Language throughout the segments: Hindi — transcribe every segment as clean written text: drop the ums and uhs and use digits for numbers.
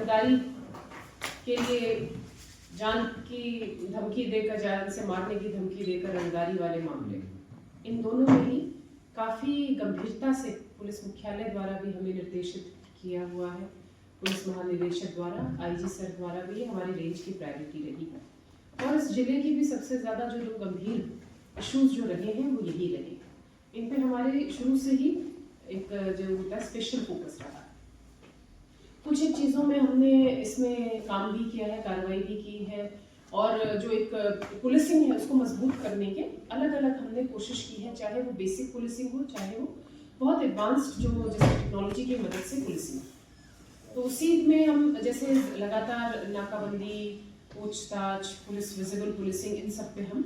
रंगदारी के लिए जान की धमकी देकर, जान से मारने की धमकी देकर रंगदारी वाले मामले, इन दोनों में ही काफ़ी गंभीरता से पुलिस मुख्यालय द्वारा भी हमें निर्देशित किया हुआ है। पुलिस महानिदेशक द्वारा, आईजी सर द्वारा भी हमारी रेंज की प्रायोरिटी रही है। और इस जिले की भी सबसे ज़्यादा जो दो गंभीर इशूज़ जो रहे हैं वो यही रहे। इन पे हमारे शुरू से ही एक जो होता है स्पेशल फोकस रहा। कुछ एक चीज़ों में हमने इसमें काम भी किया है, कार्रवाई भी की है, और जो एक पुलिसिंग है उसको मजबूत करने के अलग अलग हमने कोशिश की है, चाहे वो बेसिक पुलिसिंग हो, चाहे वो बहुत एडवांस्ड जो जैसे टेक्नोलॉजी की मदद से पुलिसिंग। तो उसी में हम जैसे लगातार नाकाबंदी, पूछताछ, पुलिस विजिबल पुलिसिंग, इन सब पे हम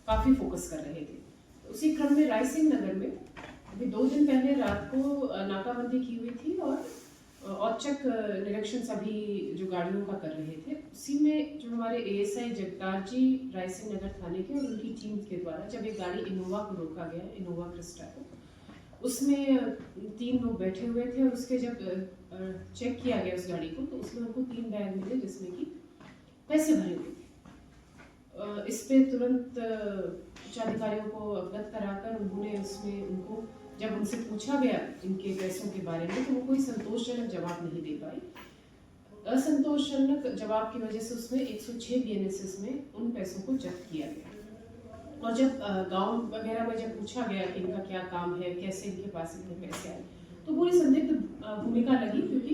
काफ़ी फोकस कर रहे थे। तो उसी क्रम में रायसिंह नगर में अभी 2 दिन पहले रात को नाकाबंदी की हुई थी और औचक निरीक्षण सभी जो गाड़ियों का कर रहे थे। उसी में जो हमारे एएसआई जगतार जी रायसिंह नगर थाने के और उनकी टीम के द्वारा जब एक गाड़ी इनोवा को रोका गया, इनोवा क्रिस्टा को, उसमें 3 लोग बैठे हुए थे और उसके जब चेक किया गया उस गाड़ी को तो उसमें उनको 3 बैग मिले जिसमें कि पैसे भरे हुए थे। इस पे तुरंत उच्चाधिकारियों को अवगत कराकर उन्होंने उसमें उनको जब उनसे पूछा गया इनके पैसों के बारे में तो वो कोई संतोषजनक जवाब नहीं दे पाई। असंतोषजनक जवाब की वजह से उसमें 106 बीएनएसएस में उन पैसों को जब्त किया गया। और जब गांव वगैरह में जब पूछा गया कि इनका क्या काम है, कैसे इनके पास इतने पैसे आए, तो पूरी संदिग्ध भूमिका लगी, क्योंकि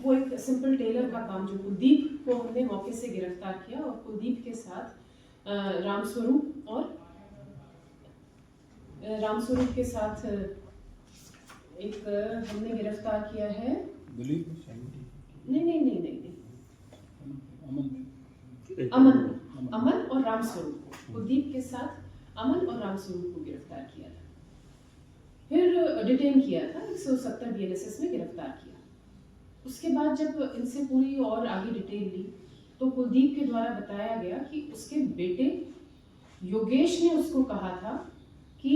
वो एक सिंपल टेलर का काम जो कुलदीप को हमने मौके से गिरफ्तार किया और कुलदीप के साथ रामस्वरूप के साथ एक हमने गिरफ्तार किया है अमन और रामस्वरूप को, कुलदीप के साथ अमन और रामस्वरूप को गिरफ्तार किया था, फिर डिटेन किया था, 170 बीएनएसएस में गिरफ्तार किया। उसके बाद जब इनसे पूरी और आगे डिटेल ली तो कुलदीप के द्वारा बताया गया कि उसके बेटे योगेश ने उसको कहा था कि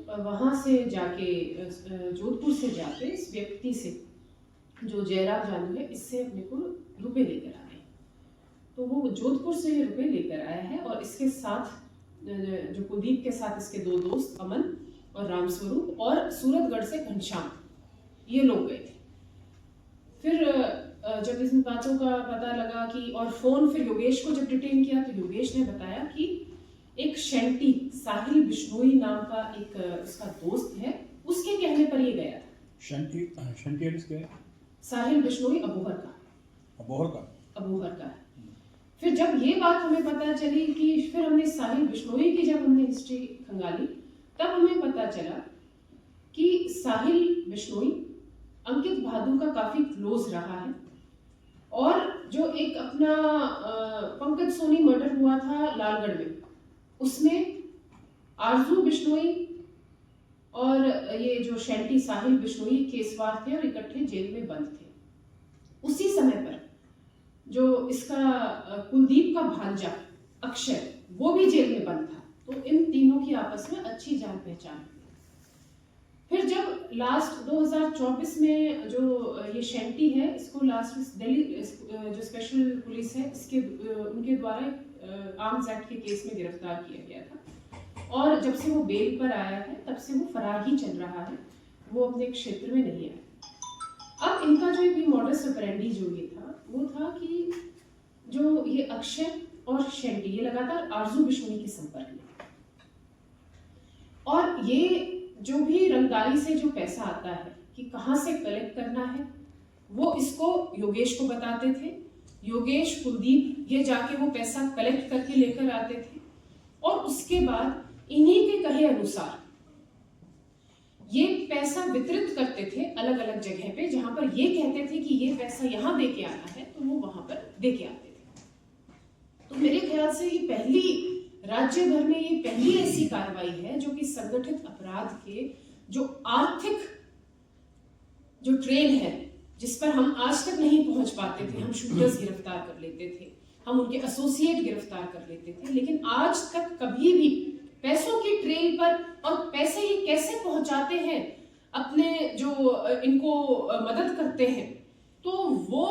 वहाँ से जाके जोधपुर से जाके इस व्यक्ति से जो जयराम जानू है इससे अपने को रुपए लेकर आए। तो वो जोधपुर से रुपए लेकर आया है और इसके साथ जो कुलदीप के साथ इसके 2 दोस्त अमन और रामस्वरूप और सूरतगढ़ से घनश्याम, ये लोग गए थे। फिर जब इन बातों का पता लगा कि और फोन फिर योगेश को जब डिटेन किया तो योगेश ने बताया कि एक शैंटी साहिल बिश्नोई नाम का एक उसका दोस्त है, उसके कहने पर ये गया था। शैंटी किसके है? साहिल बिश्नोई अबोहर का है। फिर जब ये बात हमें पता चली कि फिर हमने साहिल बिश्नोई की जब हमने हिस्ट्री खंगाली तब हमें पता चला कि साहिल बिश्नोई अंकित बहादुर का काफी क्लोज रहा है। और जो एक अपना पंकज सोनी मर्डर हुआ था लालगढ़ में, उसमें आरजू बिश्नोई और ये जो शैंटी साहिल बिश्नोई केसवार थे और इकट्ठे जेल में बंद थे। उसी समय पर जो इसका कुलदीप का भांजा अक्षय वो भी जेल में बंद था। तो इन तीनों की आपस में अच्छी जान पहचान। फिर जब लास्ट 2024 में जो ये शैंटी है इसको लास्ट दिल्ली जो स्पेशल पुलिस है इसके उनके द्वारा आर्म्स एक्ट के केस में गिरफ्तार किया गया था और जब से वो बेल पर आया है तब से वो फरार ही चल रहा है, वो अपने क्षेत्र में नहीं आया। अब इनका जो एक मॉडस ऑपरेंडी जो ये था वो था कि जो ये अक्षय और शैंटी ये लगातार आरजू बिश्नोई के संपर्क में और ये जो भी रंगदारी से जो पैसा आता है कि कहाँ से कलेक्ट करना है वो इसको योगेश को बताते थे। योगेश, कुलदीप ये जाके वो पैसा कलेक्ट करके लेकर आते थे और उसके बाद इन्हीं के कहे अनुसार ये पैसा वितरित करते थे अलग अलग जगह पे, जहां पर ये कहते थे कि ये पैसा यहाँ दे के आना है तो वो वहां पर दे के आते थे। तो मेरे ख्याल से ये पहली राज्य भर में ये पहली ऐसी कार्रवाई है जो कि संगठित अपराध के जो आर्थिक जो ट्रेल है जिस पर हम आज तक नहीं पहुंच पाते थे। हम शूटर्स गिरफ्तार कर लेते थे, हम उनके एसोसिएट गिरफ्तार कर लेते थे, लेकिन आज तक कभी भी पैसों की ट्रेल पर और पैसे ये कैसे पहुंचाते हैं अपने जो इनको मदद करते हैं तो वो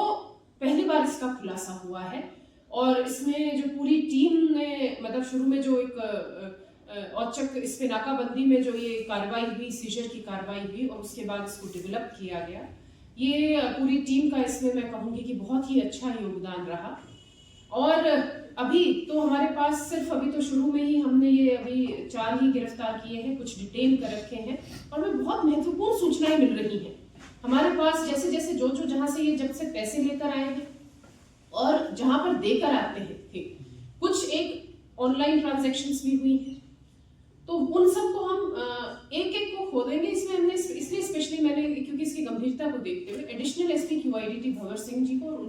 इसका खुलासा हुआ है। और इसमें जो पूरी टीम ने मतलब शुरू में जो एक औचक इस पे नाकाबंदी में जो ये कार्रवाई हुई, सीजर की कार्रवाई हुई और उसके बाद इसको डेवलप किया गया, ये पूरी टीम का इसमें मैं कहूँगी कि बहुत ही अच्छा योगदान रहा। और अभी तो हमारे पास सिर्फ अभी तो शुरू में ही हमने ये अभी 4 ही गिरफ्तार किए हैं, कुछ डिटेन कर रखे हैं और हमें बहुत महत्वपूर्ण सूचनाएं मिल रही हैं हमारे पास। जैसे जैसे जो जहाँ से ये जब से पैसे लेकर आए हैं और जहाँ पर देकर आते हैं थे, कुछ एक ऑनलाइन ट्रांजैक्शंस भी हुई हैं, तो उन सब को हम एक एक को खोदेंगे। इसमें हमने इसलिए स्पेशली मैंने, क्योंकि इसकी गंभीरता को देखते हुए additional SP QIDT Bhanwar Singh ji को और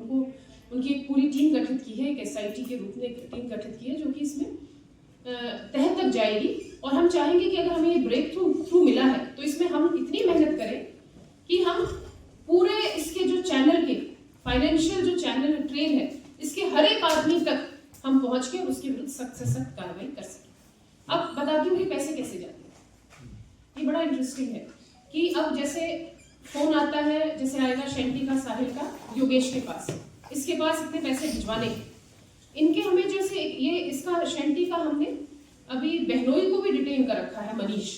उनकी एक पूरी टीम गठित की है, एक SIT के रूप में एक टीम गठित की है जो कि इसमें तह तक जाएगी। और हम चाहेंगे कि अगर हमें ये ब्रेक थ्रू मिला है तो इसमें हम इतनी मेहनत करें कि हम पूरे इसके जो चैनल के फाइनेंशियल जो चैनल ट्रेल है, इसके हर एक आदमी तक हम पहुंच के उसके विरुद्ध सख्त से सख्त कार्रवाई कर सकें। अब बताती हूँ कि पैसे कैसे जाते हैं। ये बड़ा इंटरेस्टिंग है कि अब जैसे फोन आता है, जैसे आएगा शैंटी का, साहिल का, योगेश के पास, इसके पास इतने पैसे भिजवाने, इनके हमें जैसे ये इसका शैंटी का हमने अभी बहनोई को भी डिटेन कर रखा है, मनीष,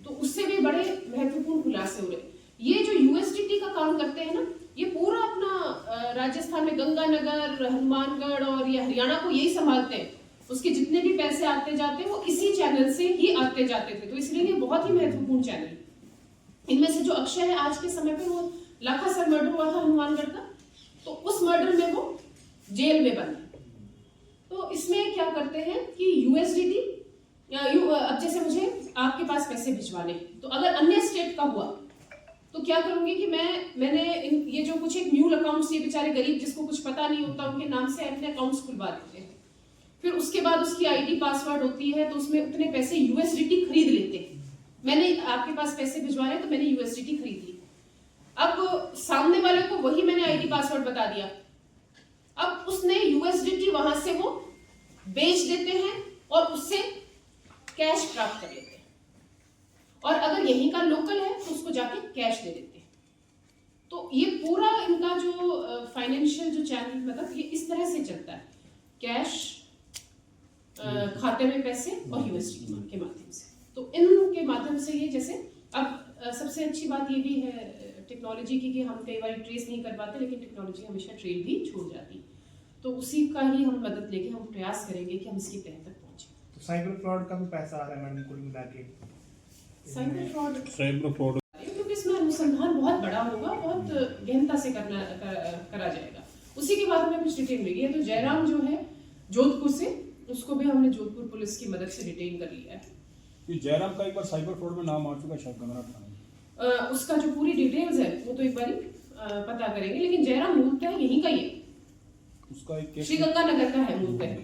तो उससे भी बड़े महत्वपूर्ण खुलासे हो रहे। ये जो USDT का काम करते हैं ना, ये पूरा अपना राजस्थान में गंगानगर, हनुमानगढ़ और ये हरियाणा को यही संभालते हैं। उसके जितने भी पैसे आते जाते हैं वो इसी चैनल से ही आते जाते थे, तो इसलिए ये बहुत ही महत्वपूर्ण चैनल। इनमें से जो अक्षय है, आज के समय पे वो लाखा सर मर्डर हुआ था हनुमानगढ़ का, तो उस मर्डर में वो जेल में बंद है। तो इसमें क्या करते हैं कि USDT अब जैसे मुझे आपके पास पैसे भिजवाने, तो अगर अन्य स्टेट का हुआ तो क्या करूंगी कि मैंने ये जो कुछ एक म्यूल अकाउंट्स, ये बेचारे गरीब जिसको कुछ पता नहीं होता, उनके नाम से अपने अकाउंट्स खुलवा देते हैं। फिर उसके बाद उसकी ID पासवर्ड होती है, तो उसमें उतने पैसे USDT खरीद लेते हैं। मैंने आपके पास पैसे भिजवाए तो मैंने USDT खरीद ली। अब सामने वाले को वही मैंने ID पासवर्ड बता दिया, अब उसने USDT वहां से वो बेच देते हैं और उससे कैश प्राप्त कर लेते हैं। और अगर यहीं का लोकल है तो उसको जाके कैश दे देते हैं। तो ये पूरा इनका जो फाइनेंशियल जो चैनल, मतलब ये इस तरह से चलता है, कैश खाते में पैसे और USDT के माध्यम से। तो इनके माध्यम से ये जैसे अब सबसे अच्छी बात ये भी है टेक्नोलॉजी की कि हम कई बार ट्रेस नहीं कर पाते, लेकिन टेक्नोलॉजी हमेशा ट्रेल भी छोड़ जाती। तो उसी का ही हम मदद लेके हम प्रयास करेंगे कि हम इसकी तह तक पहुंचे। तो साइबर फ्रॉड का भी पैसा आ रहा है मैडम, कुल मिला के साइबर फ्रॉड क्योंकि इसमें अनुसंधान बहुत बड़ा होगा, बहुत गहनता से करा जाएगा। उसी के बाद में कुछ डिटेन मिली है। तो जयराम जो है जोधपुर से, उसको भी हमने जोधपुर पुलिस की मदद से डिटेन कर लिया है। ये जयराम का एक बार साइबर फ्रॉड में नाम आ चुका है शायद गंगरा थाना। उसका जो पूरी डिटेल्स है वो तो एक बारी पता करेंगे, लेकिन जयराम मूलतः यहीं का ही है, उसका एक केस श्रीगंगानगर का है मूलतः।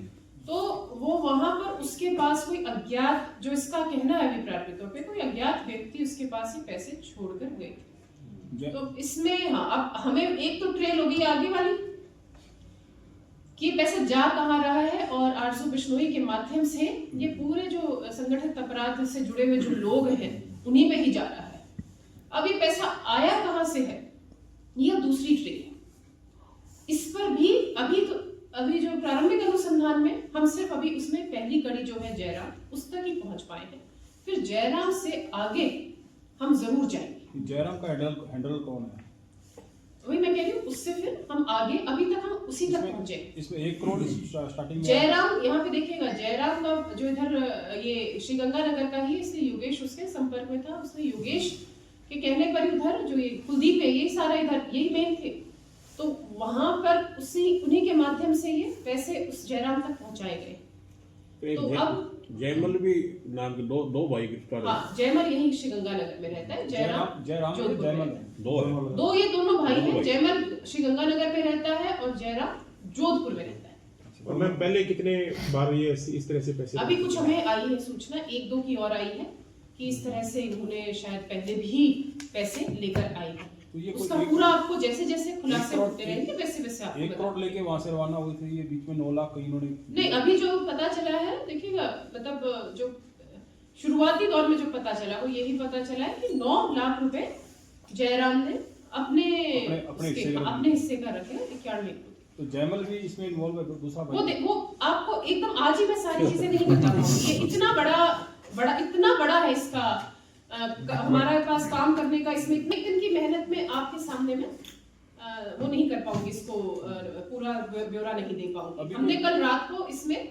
तो वो वहां पर उसके पास कोई अज्ञात, जो इसका कहना है अभी प्राथमिक तौर पे, कोई अज्ञात व्यक्ति उसके पास ही पैसे छोड़कर गए थे। तो इसमें हाँ, अब हमें एक तो ट्रेल होगी आगे वाली कि पैसा जा कहाँ रहा है, और आरजू बिश्नोई के माध्यम से ये पूरे जो संगठित अपराध से जुड़े हुए जो लोग हैं उन्हीं पे ही जा रहा है। अब ये पैसा आया कहाँ से है, यह दूसरी ट्रेल है। इस पर भी अभी जो प्रारंभिक अनुसंधान में हम सिर्फ अभी उसमें पहली कड़ी जो है जयराम, उस तक ही पहुंच पाए हैं। फिर जयराम से आगे हम जरूर जाएंगे। जयराम का हैंडल कौन है? वही मैं कह रही हूँ, उससे फिर हम आगे, अभी तक हम उसी तक पहुंचे। इसमें 1 करोड़ स्टार्टिंग में जयराम, यहाँ पे देखिएगा जयराम का जो इधर ये श्रीगंगानगर का ही, इसलिए योगेश उसके संपर्क में था। उसने योगेश के कहने पर उधर जो ये कुलदीप है, ये सारा इधर यही मेन थे, तो वहां पर उन्हीं के माध्यम से ये पैसे उस जयराम तक पहुंचाए गए। तो अब जयमल भी नाम के दो भाई गिरफ्तार हैं। हाँ, जयमल यही श्रीगंगानगर में रहता है, जयराम जोधपुर में। दो ये दोनों भाई हैं, जयमल श्रीगंगानगर में रहता है और जयराम जोधपुर में रहता है। और मैम पहले कितने बार ये इस तरह से पैसे? अभी कुछ हमें आई है सूचना, 1-2 की और आई है कि इस तरह से इन्होंने शायद पहले भी पैसे लेकर आए हैं। तो ये उसका पूरा आपको जैसे जैसे खुलासे होते रहेंगे वैसे वैसे आपको 1 करोड़ लेके वहां से रवाना हुई थी, ये बीच में 9 लाख कहीं इन्होंने नहीं, अभी जो पता चला है देखिएगा, मतलब जो शुरुआती दौर में जो पता चला वो यही पता चला है कि 9 लाख रुपए जयराम ने अपने हिस्से का रखे 91 करोड़। तो जयमल भी इसमें इन्वॉल्व है, दूसरा वो भाई। वो आपको एकदम आज ही मैं सारी चीजें नहीं बता पाऊंगी। ये इतना बड़ा है इसका हमारे पास काम करने का, इसमें इतने दिन की मेहनत में आपके सामने में वो नहीं कर पाऊंगी, इसको पूरा ब्यौरा नहीं दे पाऊंगी। हमने कल रात को इसमें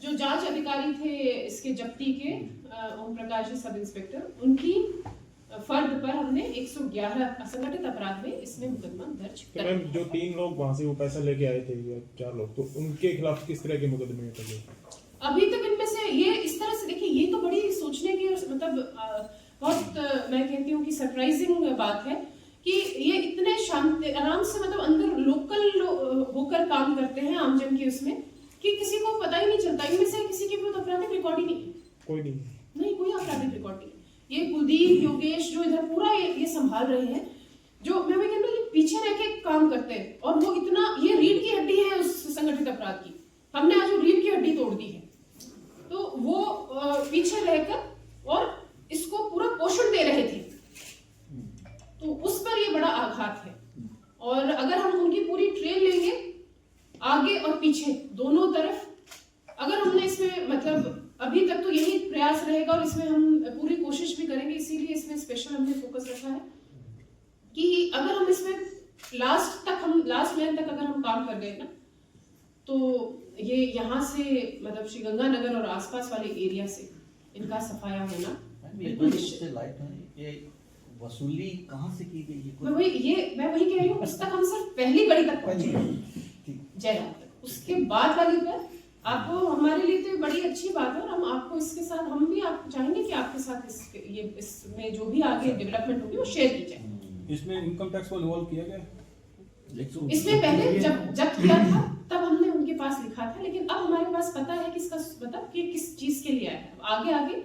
जो जांच अधिकारी थे इसके जब्ती के ओम प्रकाश जी सब इंस्पेक्टर, उनकी फर्द पर हमने 111 असंगठित अपराध में इसमें मुकदमा दर्ज तो कर मैम जो 3 लोग वहाँ से वो पैसा लेके आए थे या 4 लोग, तो उनके खिलाफ किस तरह के मुकदमे हैं पहले? अभी तक इनमें से ये इस तरह से देखिए, ये तो बड़ी सोचने की मतलब बहुत मैं कहती हूँ कि सरप्राइजिंग बात है कि ये इतने शांत आराम से मतलब अंदर लोकल होकर काम करते हैं आमजन के उसमें, कि किसी को पता ही नहीं चलता। इनमें से किसी के विरुद्ध आपराधिक रिकॉर्ड ही नहीं, कोई नहीं, कोई आपराधिक रिकॉर्ड नहीं। ये कुलदीप योगेश जो इधर पूरा ये संभाल रहे हैं, जो मैं कहती हूँ ये पीछे रह के काम करते हैं, और वो इतना, ये रीढ़ की हड्डी है उस संगठित अपराध की। हमने आज वो रीढ़ की हड्डी तोड़ दी है, तो वो पीछे रहकर और इसको पूरा पोषण दे रहे थे, तो उस पर ये बड़ा आघात है। और अगर हम उनकी पूरी ट्रेल लेंगे आगे और पीछे दोनों तरफ, अगर हमने इसमें मतलब अभी तक तो यही प्रयास रहेगा और इसमें हम पूरी कोशिश भी करेंगे, इसीलिए इसमें स्पेशल हमने फोकस रखा है कि अगर हम इसमें लास्ट लाइन तक अगर हम काम कर गए ना, तो ये यहाँ से मतलब श्री गंगानगर और आसपास वाले एरिया से इनका सफाया होना बिल्कुल निश्चित है। ये वसूली कहाँ से की गई है? मैं वही कह रही हूँ, उस तक हम सिर्फ पहली कड़ी तक पहुंचे जयराम तक, उसके बाद वाली पर आपको हमारे लिए तो बड़ी अच्छी बात है, और हम आपको इसके साथ हम भी आप चाहेंगे कि आपके साथ इसमें जो भी आगे डेवलपमेंट होगी वो शेयर की जाए। इसमें इनकम टैक्स को इन्वॉल्व किया गया? इसमें पहले जब किया था तब हमने उनके पास लिखा था, लेकिन अब हमारे पास पता है कि इसका मतलब कि किस चीज के लिए आया है। आगे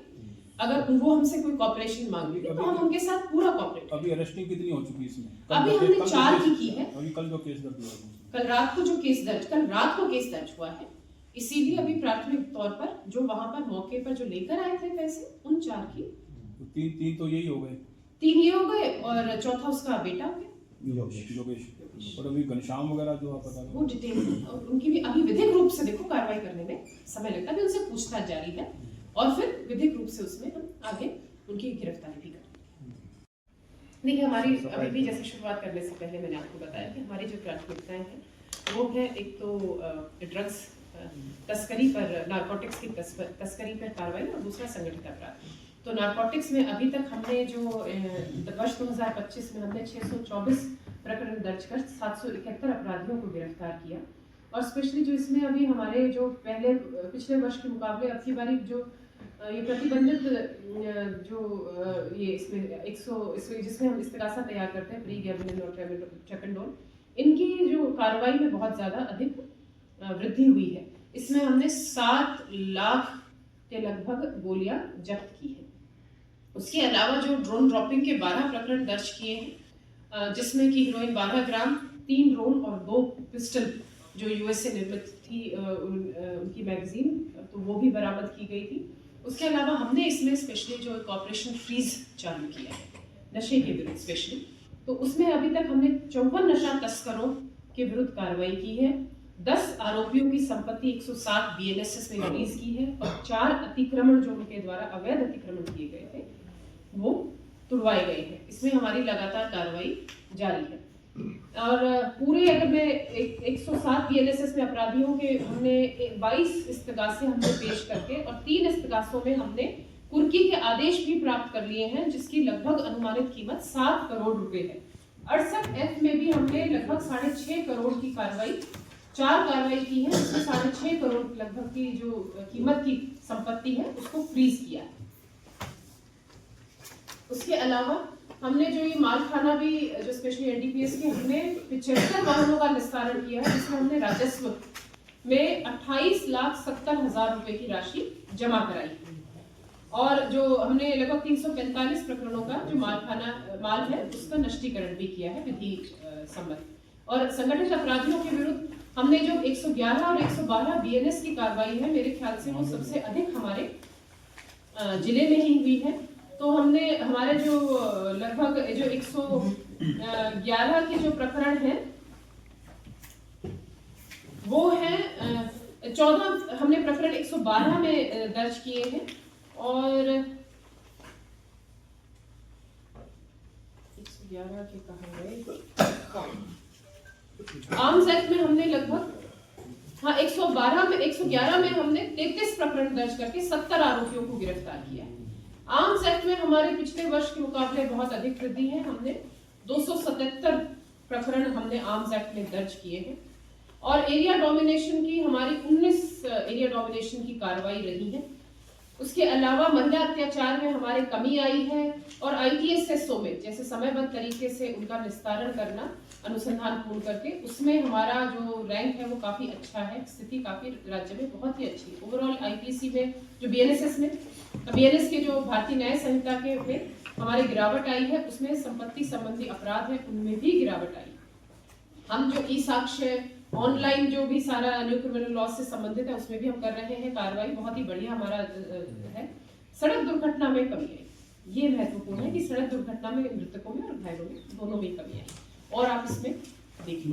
अगर वो हमसे कोई कॉपरेशन मांगे तो हम उनके साथ पूरा कॉपरेट। अभी अरेस्टिंग कितनी हो चुकी है इसमें? अभी हमने 4 की है। अभी कल जो केस दर्ज हुआ, कल रात को केस दर्ज हुआ है, इसीलिए अभी प्राथमिक तौर पर जो वहां पर मौके पर जो लेकर आए थे पैसे, उन 4 की तीन तो यही हो गए, 3 ये हो गए और चौथा उसका बेटा हो गया योगेश। और अभी घनश्याम वगैरह जो आप बता रहे वो डिटेल, उनकी भी अभी विधिक रूप से देखो कार्रवाई करने में समय लगता है, उनसे पूछताछ जारी है और फिर विधिक रूप से उसमें हम आगे उनकी गिरफ्तारी भी करेंगे। देखिए हमारी अभी भी जैसे शुरुआत करने से पहले मैंने आपको बताया कि हमारी जो प्राथमिकताएं हैं वो है, एक तो ड्रग्स तस्करी पर, नारकोटिक्स की तस्करी पर कार्रवाई, और दूसरा संगठित अपराध। तो नारकोटिक्स में अभी तक हमने जो वर्ष 2025 में हमने 624 प्रकरण दर्ज कर 771 अपराधियों को गिरफ्तार किया, और स्पेशली जो इसमें अभी हमारे जो पिछले वर्ष के मुकाबले अब की बारी जो ये प्रतिबंधित जो ये इसमें जिसमें हम इस्तिगासा तैयार करते हैं, प्री गैबलिन और ट्रेपेंडोल, इनकी जो कार्रवाई में बहुत ज़्यादा अधिक वृद्धि हुई है। इसमें हमने 7 लाख के लगभग गोलियां जब्त की है। उसके अलावा जो ड्रोन ड्रॉपिंग के 12 प्रकरण दर्ज किए हैं, जिसमें कि हीरोइन 12 ग्राम, 3 ड्रोन और 2 पिस्टल जो यूएस से निर्मित थी, उनकी मैगजीन, तो वो भी बरामद की गई थी। उसके अलावा हमने इसमें स्पेशली जो एक ऑपरेशन फ्रीज चालू किया है नशे के विरुद्ध स्पेशली, तो उसमें अभी तक हमने 54 नशा तस्करों के विरुद्ध कार्रवाई की है, 10 आरोपियों की संपत्ति 107 BNSS में रिलीज की है, और 4 अतिक्रमण जो उनके द्वारा अवैध अतिक्रमण किए गए थे वो तुड़वाए गए हैं। इसमें हमारी लगातार कार्रवाई जारी है। और पूरे अगर मैं 107 BNSS में अपराधियों के हमने 22 इस्तिगासे हमने पेश करके, और 3 इस्तिगासों में हमने कुर्की के आदेश भी प्राप्त कर लिए हैं, जिसकी लगभग अनुमानित कीमत 7 करोड़ रुपए है। 68F में भी हमने लगभग 6.5 करोड़ की कार्रवाई 4 कार्रवाई की है, जिसमें 6.5 करोड़ लगभग की जो कीमत की संपत्ति है उसको फ्रीज किया है। उसके अलावा हमने जो ये मालखाना भी जो स्पेशली NDPS के हमने 75 वाहनों का निस्तारण किया है, जिसमें हमने राजस्व में 28,70,000 रुपए की राशि जमा कराई, और जो हमने लगभग 345 प्रकरणों का जो माल है उसका नष्टीकरण भी किया है विधि सम्मत। और संगठित अपराधियों के विरुद्ध हमने जो 111 और 112 BNS की कार्रवाई है, मेरे ख्याल से वो सबसे अधिक हमारे जिले में ही हुई है। तो हमने हमारे जो लगभग जो 111 के जो प्रकरण हैं 14 हमने प्रकरण 112 में दर्ज किए हैं और 111 के कहा गए आर्म्स एक्ट में हमने लगभग 112 में 111 में हमने 33 प्रकरण दर्ज करके 70 आरोपियों को गिरफ्तार किया है। आर्म्स एक्ट में हमारे पिछले वर्ष के मुकाबले बहुत अधिक वृद्धि है। हमने 277 प्रकरण हमने आर्म्स एक्ट में दर्ज किए हैं और एरिया डोमिनेशन की हमारी 19 एरिया डोमिनेशन की कार्रवाई रही है। उसके अलावा महिला अत्याचार में हमारे कमी आई है और ITSSO में जैसे समयबद्ध तरीके से उनका निस्तारण करना अनुसंधान पूर्ण करके उसमें हमारा जो रैंक है वो काफी अच्छा है। स्थिति काफी राज्य में बहुत ही अच्छी है। ओवरऑल IPC में जो BNSS में BNS के जो भारतीय न्याय संहिता के में हमारी गिरावट आई है, उसमें संपत्ति संबंधी अपराध है उनमें भी गिरावट आई। हम जो ई-साक्ष्य ऑनलाइन जो भी सारा न्यू क्रिमिनल लॉ से संबंधित है उसमें भी हम कर रहे हैं कार्रवाई, बहुत ही बढ़िया हमारा है। सड़क दुर्घटना में कमी आई, ये महत्वपूर्ण है कि सड़क दुर्घटना में मृतकों में और घायलों में दोनों में कमी आई और आप इसमें देखिए।